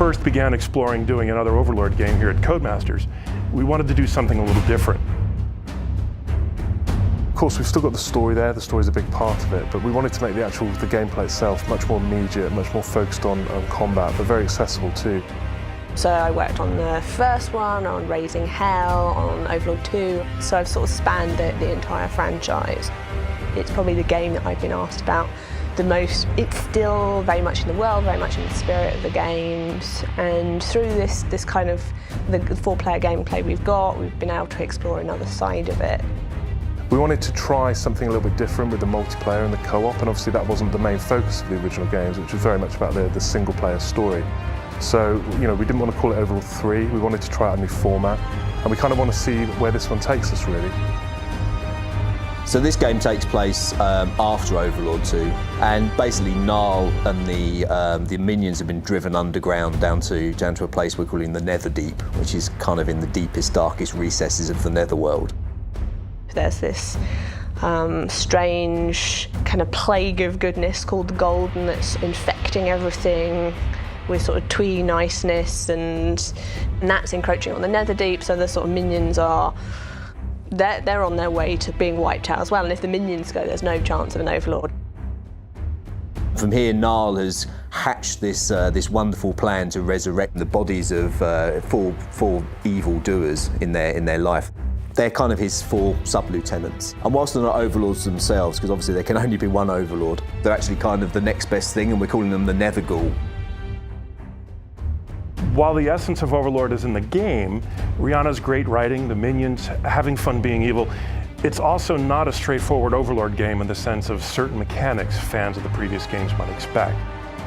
first began exploring doing another Overlord game here at Codemasters, we wanted to do something a little different. Of course, we've still got the story there. The story's a big part of it, but we wanted to make the gameplay itself much more immediate, much more focused on combat, but very accessible too. So I worked on the first one, on Raising Hell, on Overlord 2, so I've sort of spanned the entire franchise. It's probably the game that I've been asked about the most. It's still very much in the world, very much in the spirit of the games, and through this kind of the 4-player gameplay we've been able to explore another side of it. We wanted to try something a little bit different with the multiplayer and the co-op, and obviously that wasn't the main focus of the original games, which was very much about the single-player story. So, you know, we didn't want to call it Overlord 3, we wanted to try out a new format, and we kind of want to see where this one takes us, really. So this game takes place after Overlord 2, and basically Gnarl and the minions have been driven underground down to a place we're calling the Netherdeep, which is kind of in the deepest, darkest recesses of the Netherworld. There's this strange kind of plague of goodness called the Golden that's infecting everything with sort of twee niceness, and that's encroaching on the Netherdeep, so the sort of minions are they're on their way to being wiped out as well, and if the minions go, there's no chance of an Overlord. From here, Gnarl has hatched this wonderful plan to resurrect the bodies of four evil doers in their life. They're kind of his 4 sub-lieutenants. And whilst they're not overlords themselves, because obviously there can only be one overlord, they're actually kind of the next best thing, and we're calling them the Netherghoul. While the essence of Overlord is in the game, Rihanna's great writing, the minions, having fun being evil, it's also not a straightforward Overlord game in the sense of certain mechanics fans of the previous games might expect.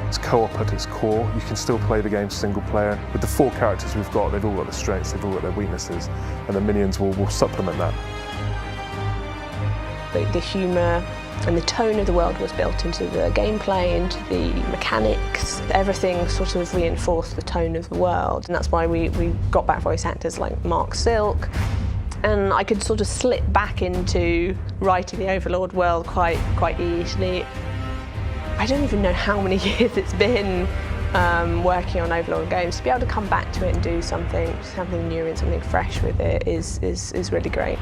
It's co-op at its core. You can still play the game single player. With the 4 characters we've got, they've all got their strengths, they've all got their weaknesses, and the minions will supplement that. The humour and the tone of the world was built into the gameplay, into the mechanics. Everything sort of reinforced the tone of the world, and that's why we got back voice actors like Mark Silk, and I could sort of slip back into writing the Overlord world quite easily. I don't even know how many years it's been working on Overlord games. To be able to come back to it and do something new and something fresh with it is really great.